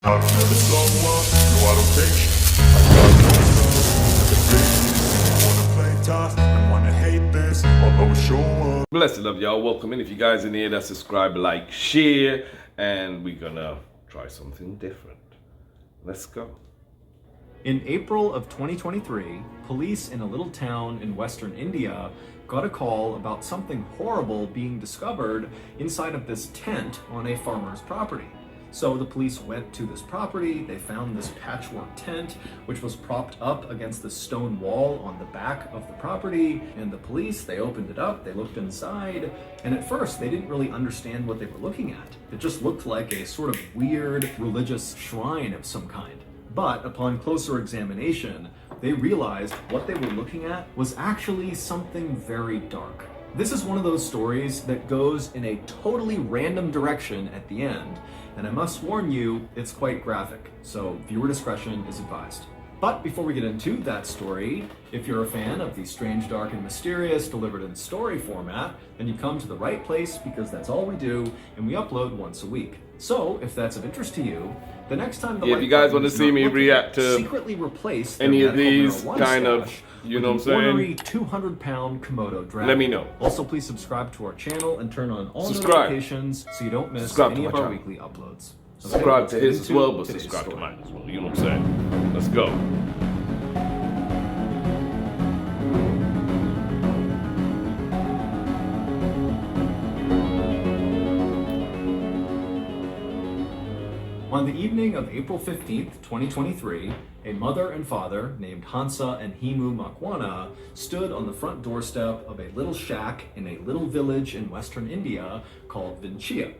I've never slow up, no I don't take shit. I got no love for the fakeness. Wanna play tough and wanna hate this, I'll always show up. Blessed love, y'all. Welcome in. If you guys in here, that subscribe, like, share, and we're gonna try something different. Let's go. In April of 2023, police in a little town in western India got a call about something horrible being discovered inside of this tent on a farmer's property. So the police went to this property, they found this patchwork tent, which was propped up against the stone wall on the back of the property, and the police, they opened it up, they looked inside, and at first they didn't really understand what they were looking at. It just looked like a sort of weird religious shrine of some kind. But upon closer examination, they realized what they were looking at was actually something very dark. This is one of those stories that goes in a totally random direction at the end, and I must warn you, it's quite graphic, so viewer discretion is advised. But before we get into that story, if you're a fan of the strange, dark, and mysterious delivered in story format, then you come to the right place because that's all we do, and we upload once a week. So, if that's of interest to you, the next time the Yeah, if you guys want to see me react to secretly replace any of these marijuana kind of, stash you know what I'm with an ornery saying, 200-pound Komodo dragon. let me know. Also, please subscribe to our channel and turn on all Subscribe. notifications so you don't miss Subscribe to any my of our channel. weekly uploads. Okay, Subscribe let's to get his as into well, but today's subscribe to story. mine as well. You know what I'm saying? Let's go. On the evening of April 15th, 2023, a mother and father named Hansa and Himu Makwana stood on the front doorstep of a little shack in a little village in western India called Vinchia.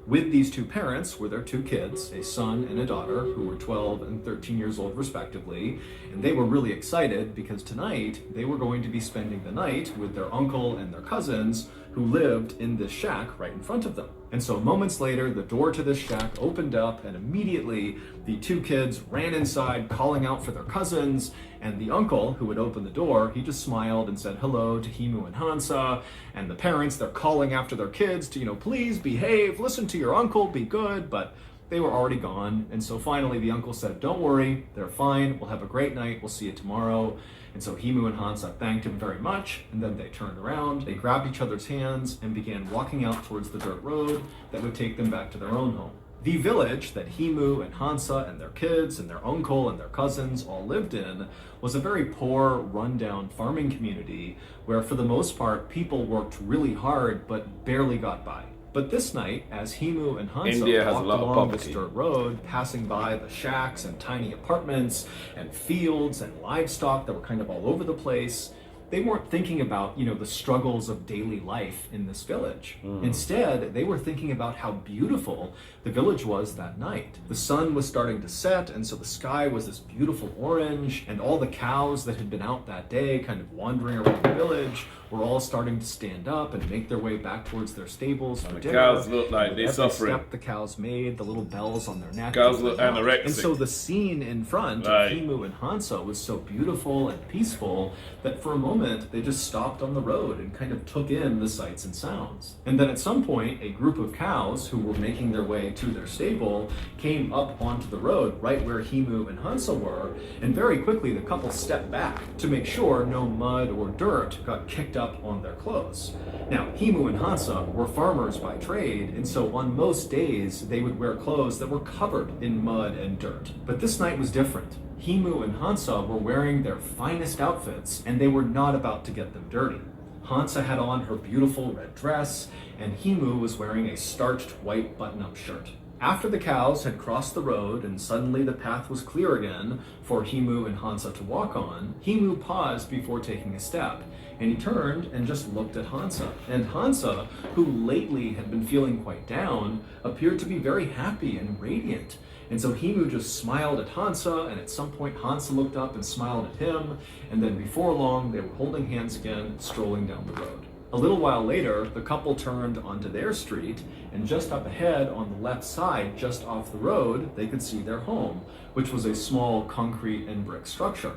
With these two parents were their two kids, a son and a daughter, who were 12 and 13 years old respectively, and they were really excited because tonight they were going to be spending the night with their uncle and their cousins who lived in this shack right in front of them. And so moments later, the door to this shack opened up, and immediately the two kids ran inside calling out for their cousins, and the uncle who had opened the door, he just smiled and said hello to Himu and Hansa, and the parents, they're calling after their kids to, please behave, listen to your uncle, be good, but they were already gone. And so finally the uncle said, don't worry, they're fine, we'll have a great night, we'll see you tomorrow. And so Himu and Hansa thanked him very much, and then they turned around, they grabbed each other's hands, and began walking out towards the dirt road that would take them back to their own home. The village that Himu and Hansa and their kids and their uncle and their cousins all lived in was a very poor, rundown farming community where for the most part people worked really hard but barely got by. But this night, as Himu and Hansa India has a walked lot of along this poverty. dirt road, passing by the shacks and tiny apartments and fields and livestock that were kind of all over the place, they weren't thinking about, the struggles of daily life in this village. Instead, they were thinking about how beautiful the village was that night. The sun was starting to set, and so the sky was this beautiful orange, and all the cows that had been out that day kind of wandering around the village were all starting to stand up and make their way back towards their stables for The dinner. cows look like And they with every suffering. step the cows made, the little bells on their neck. Cows would look ring out. anorexic. And so the scene in front Right. of Himu and Hansa was so beautiful and peaceful that for a moment they just stopped on the road and kind of took in the sights and sounds. And then at some point, a group of cows who were making their way to their stable came up onto the road right where Himu and Hansa were, and very quickly the couple stepped back to make sure no mud or dirt got kicked up on their clothes. Now, Himu and Hansa were farmers by trade, and so on most days they would wear clothes that were covered in mud and dirt. But this night was different. Himu and Hansa were wearing their finest outfits, and they were not about to get them dirty. Hansa had on her beautiful red dress, and Himu was wearing a starched white button-up shirt. After the cows had crossed the road and suddenly the path was clear again for Himu and Hansa to walk on, Himu paused before taking a step, and he turned and just looked at Hansa. And Hansa, who lately had been feeling quite down, appeared to be very happy and radiant. And so Himu just smiled at Hansa, and at some point Hansa looked up and smiled at him, and then before long they were holding hands again, strolling down the road. A little while later, the couple turned onto their street, and just up ahead on the left side, just off the road, they could see their home, which was a small concrete and brick structure.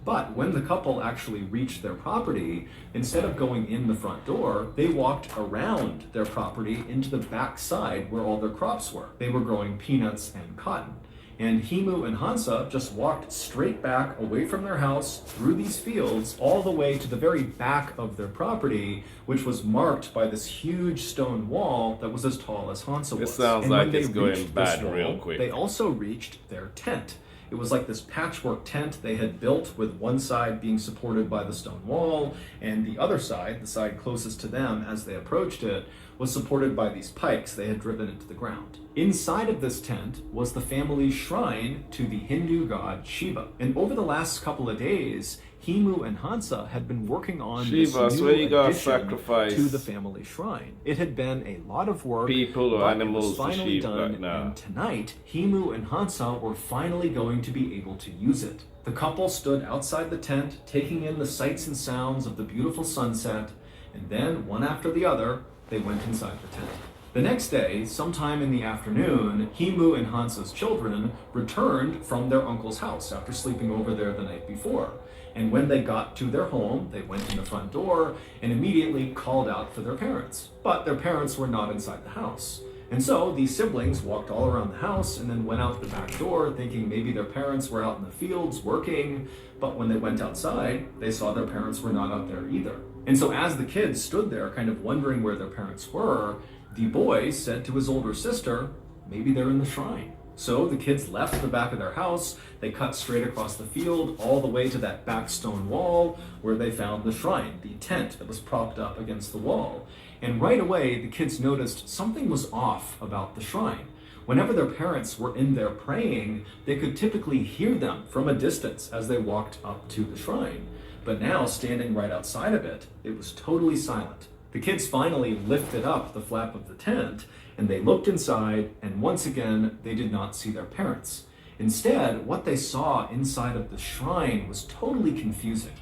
But when the couple actually reached their property, instead of going in the front door, they walked around their property into the back side where all their crops were. They were growing peanuts and cotton. And Himu and Hansa just walked straight back away from their house through these fields all the way to the very back of their property, which was marked by this huge stone wall that was as tall as Hansa was. It sounds And like when they it's going reached bad this wall, real quick. They also reached their tent. It was like this patchwork tent they had built, with one side being supported by the stone wall, and the other side, the side closest to them as they approached it, was supported by these pikes they had driven into the ground. Inside of this tent was the family's shrine to the Hindu god Shiva. And over the last couple of days, Himu and Hansa had been working on Shiva, this so new you gotta addition sacrifice to the family shrine. It had been a lot of work, people or but animals it was to finally Shiva done, right now. and tonight, Himu and Hansa were finally going to be able to use it. The couple stood outside the tent, taking in the sights and sounds of the beautiful sunset, and then, one after the other, they went inside the tent. The next day, sometime in the afternoon, Himu and Hansa's children returned from their uncle's house after sleeping over there the night before. And when they got to their home, they went in the front door and immediately called out for their parents. But their parents were not inside the house. And so these siblings walked all around the house and then went out the back door thinking maybe their parents were out in the fields working. But when they went outside, they saw their parents were not out there either. And so as the kids stood there kind of wondering where their parents were, the boy said to his older sister, maybe they're in the shrine. So the kids left the back of their house, they cut straight across the field all the way to that back stone wall where they found the shrine, the tent that was propped up against the wall. And right away, the kids noticed something was off about the shrine. Whenever their parents were in there praying, they could typically hear them from a distance as they walked up to the shrine. But now, standing right outside of it, it was totally silent. The kids finally lifted up the flap of the tent, and they looked inside, and once again, they did not see their parents. Instead, what they saw inside of the shrine was totally confusing.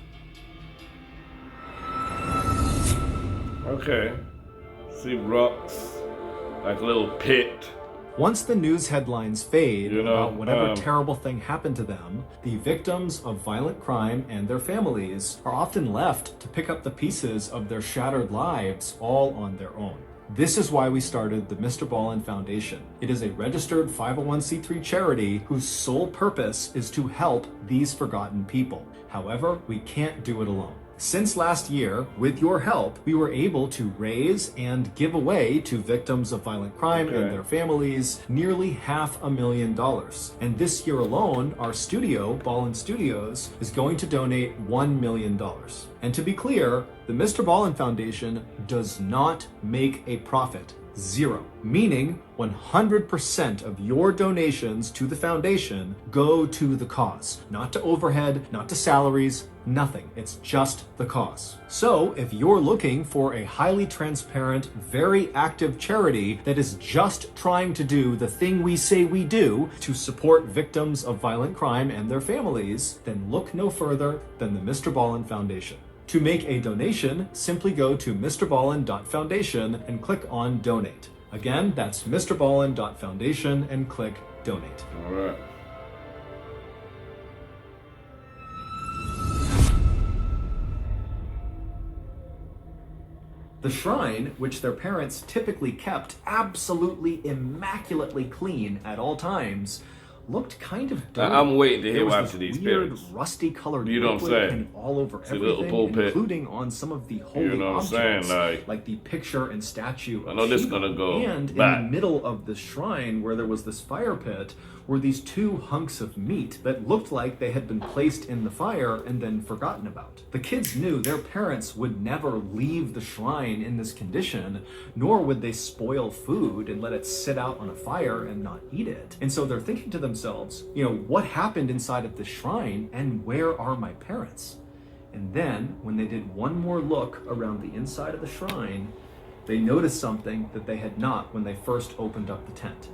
Okay. See rocks, like a little pit. Once the news headlines fade You know, about whatever terrible thing happened to them, the victims of violent crime and their families are often left to pick up the pieces of their shattered lives all on their own. This is why we started the Mr. Ballin Foundation. It is a registered 501c3 charity whose sole purpose is to help these forgotten people. However, we can't do it alone. Since last year, with your help, we were able to raise and give away to victims of violent crime and their families nearly $500,000. And this year alone, our studio, Ballin Studios, is going to donate $1 million. And to be clear, the Mr. Ballin Foundation does not make a profit. Zero. Meaning 100% of your donations to the foundation go to the cause. Not to overhead, not to salaries, nothing. It's just the cause. So if you're looking for a highly transparent, very active charity that is just trying to do the thing we say we do to support victims of violent crime and their families, then look no further than the Mr. Ballin Foundation. To make a donation, simply go to mrballin.foundation and click on Donate. Again, that's mrballin.foundation and click Donate. All right. The shrine, which their parents typically kept absolutely immaculately clean at all times, looked kind of dirty. I'm waiting to hear There was what this happened to these weird, parents. rusty-colored You know what I'm liquid saying? kind of all over It's a little everything, pulpit. including on some of the holy You know what I'm saying? objects, Like the picture and statue of I know this Shiva. gonna go And bad. in the middle of the shrine, where there was this fire pit, were these two hunks of meat that looked like they had been placed in the fire and then forgotten about. The kids knew their parents would never leave the shrine in this condition, nor would they spoil food and let it sit out on a fire and not eat it. And so they're thinking to themselves, what happened inside of the shrine and where are my parents? And then, when they did one more look around the inside of the shrine, they noticed something that they had not when they first opened up the tent.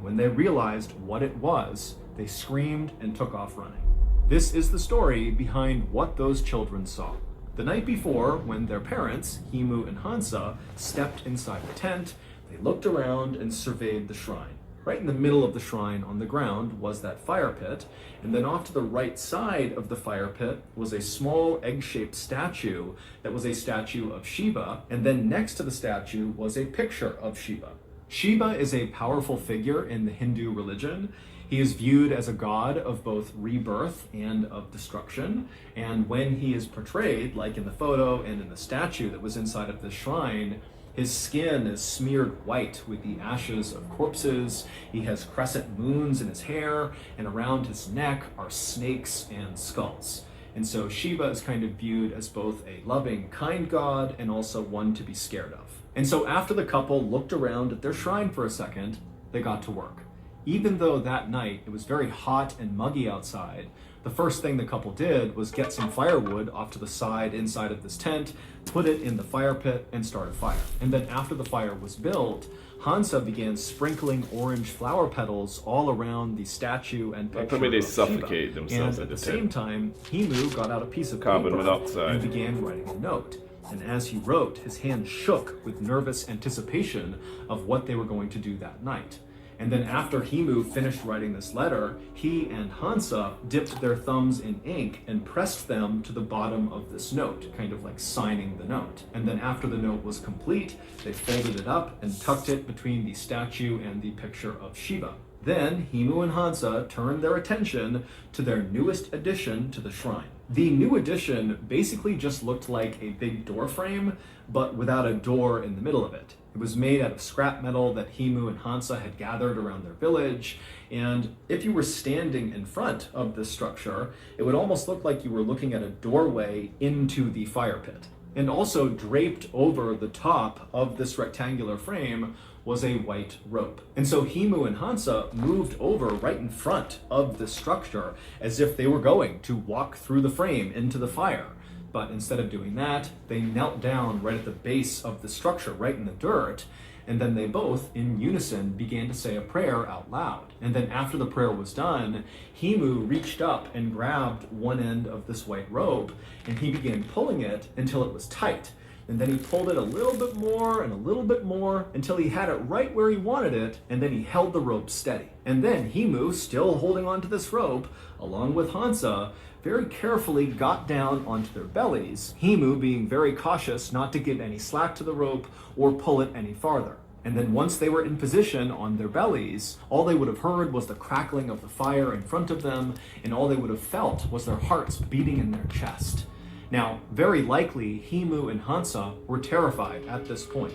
When they realized what it was, they screamed and took off running. This is the story behind what those children saw. The night before, when their parents, Himu and Hansa, stepped inside the tent, they looked around and surveyed the shrine. Right in the middle of the shrine on the ground was that fire pit, and then off to the right side of the fire pit was a small egg-shaped statue that was a statue of Shiva, and then next to the statue was a picture of Shiva. Shiva is a powerful figure in the Hindu religion. He is viewed as a god of both rebirth and of destruction. And when he is portrayed, like in the photo and in the statue that was inside of the shrine, his skin is smeared white with the ashes of corpses. He has crescent moons in his hair, and around his neck are snakes and skulls. And so Shiva is kind of viewed as both a loving, kind god and also one to be scared of. And so after the couple looked around at their shrine for a second, they got to work. Even though that night it was very hot and muggy outside, the first thing the couple did was get some firewood off to the side inside of this tent, put it in the fire pit, and start a fire. And then after the fire was built, Hansa began sprinkling orange flower petals all around the statue and picture Probably they of suffocate Shiva. themselves And at at the the same time, Himu got out a piece of Carbon paper monoxide. and began writing a note. And as he wrote, his hand shook with nervous anticipation of what they were going to do that night. And then after Himu finished writing this letter, he and Hansa dipped their thumbs in ink and pressed them to the bottom of this note, kind of like signing the note. And then after the note was complete, they folded it up and tucked it between the statue and the picture of Shiva. Then Himu and Hansa turned their attention to their newest addition to the shrine. The new addition basically just looked like a big door frame, but without a door in the middle of it. It was made out of scrap metal that Himu and Hansa had gathered around their village, and if you were standing in front of this structure, it would almost look like you were looking at a doorway into the fire pit. And also draped over the top of this rectangular frame was a white rope. And so Himu and Hansa moved over right in front of the structure as if they were going to walk through the frame into the fire. But instead of doing that, they knelt down right at the base of the structure, right in the dirt, and then they both, in unison, began to say a prayer out loud. And then after the prayer was done, Himu reached up and grabbed one end of this white rope, and he began pulling it until it was tight. And then he pulled it a little bit more and a little bit more until he had it right where he wanted it, and then he held the rope steady. And then Himu, still holding onto this rope, along with Hansa, very carefully got down onto their bellies, Himu being very cautious not to give any slack to the rope or pull it any farther. And then once they were in position on their bellies, all they would have heard was the crackling of the fire in front of them, and all they would have felt was their hearts beating in their chest. Now, very likely, Himu and Hansa were terrified at this point,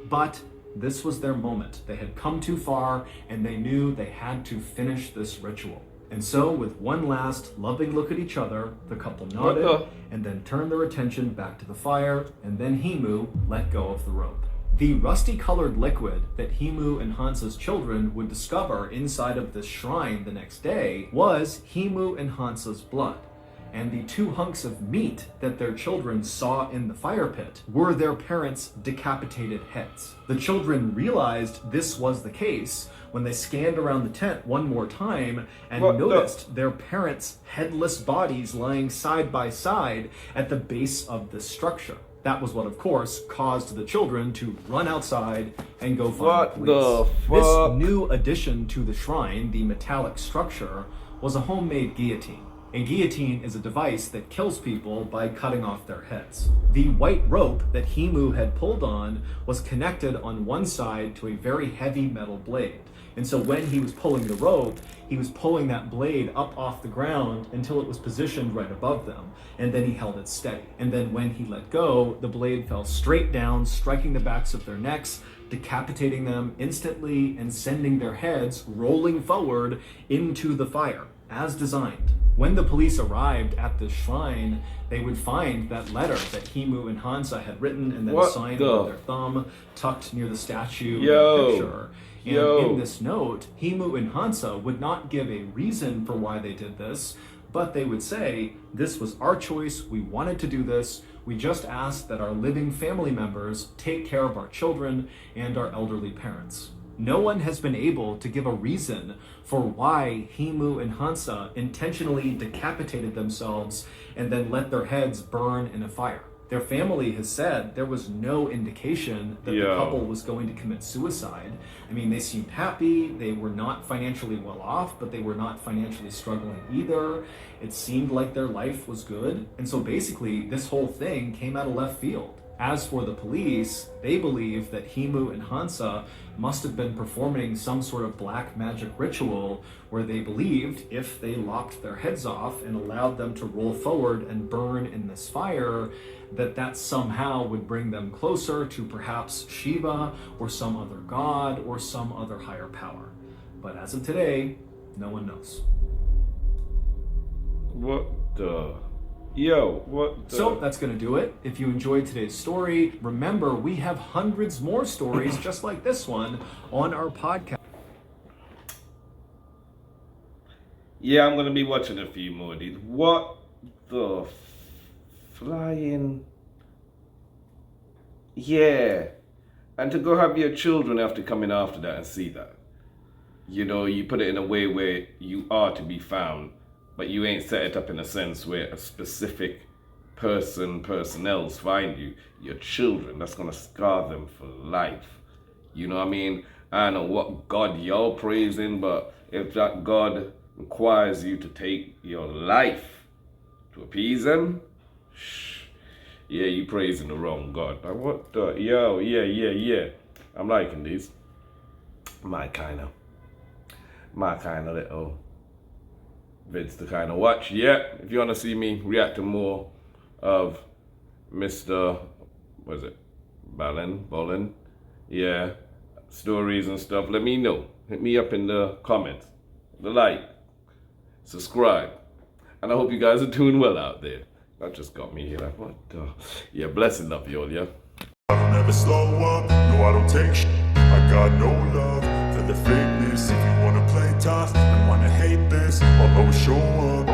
but this was their moment. They had come too far, and they knew they had to finish this ritual. And so, with one last loving look at each other, the couple nodded and then turned their attention back to the fire, and then Himu let go of the rope. The rusty-colored liquid that Himu and Hansa's children would discover inside of this shrine the next day was Himu and Hansa's blood. And the two hunks of meat that their children saw in the fire pit were their parents' decapitated heads. The children realized this was the case when they scanned around the tent one more time and noticed their parents' headless bodies lying side by side at the base of this structure. That was what, of course, caused the children to run outside and go find the police. This new addition to the shrine, the metallic structure, was a homemade guillotine. A guillotine is a device that kills people by cutting off their heads. The white rope that Himu had pulled on was connected on one side to a very heavy metal blade. And so when he was pulling the rope, he was pulling that blade up off the ground until it was positioned right above them. And then he held it steady. And then when he let go, the blade fell straight down, striking the backs of their necks, decapitating them instantly and sending their heads rolling forward into the fire, as designed. When the police arrived at the shrine, they would find that letter that Himu and Hansa had written and then signed with their thumb, tucked near the statue and picture. And in this note, Himu and Hansa would not give a reason for why they did this, but they would say, this was our choice, we wanted to do this, we just asked that our living family members take care of our children and our elderly parents. No one has been able to give a reason for why Himu and Hansa intentionally decapitated themselves and then let their heads burn in a fire. Their family has said there was no indication that the couple was going to commit suicide. I mean, they seemed happy, they were not financially well off, but they were not financially struggling either. It seemed like their life was good. And so basically, this whole thing came out of left field. As for the police, they believe that Himu and Hansa must have been performing some sort of black magic ritual where they believed if they lopped their heads off and allowed them to roll forward and burn in this fire, that somehow would bring them closer to perhaps Shiva or some other god or some other higher power. But as of today, no one knows. What the? Yo, what the? So that's going to do it. If you enjoyed today's story, remember we have hundreds more stories just like this one on our podcast. Yeah, I'm going to be watching a few more of these. What the flying? Yeah. And to go have your children after coming after that and see that. You know, you put it in a way where you are to be found, but you ain't set it up in a sense where a specific personnels find you. Your children, that's gonna scar them for life. You know what I mean? I don't know what God y'all praising, but if that God requires you to take your life to appease them, yeah, you praising the wrong God. Like, what the? Yo, yeah. I'm liking these. My kind of little vids to kind of watch. Yeah, if you want to see me react to more of Mr. what is it? BALLEN. Yeah, stories and stuff, let me know. Hit me up in the comments. The like, subscribe. And I hope you guys are doing well out there. That just got me here like, what the? Yeah, blessing up, y'all, yeah? I don't ever slow up, no I don't take shit. I got no love for the fakeness. If you wanna play tough and wanna hate this, I'll always show up.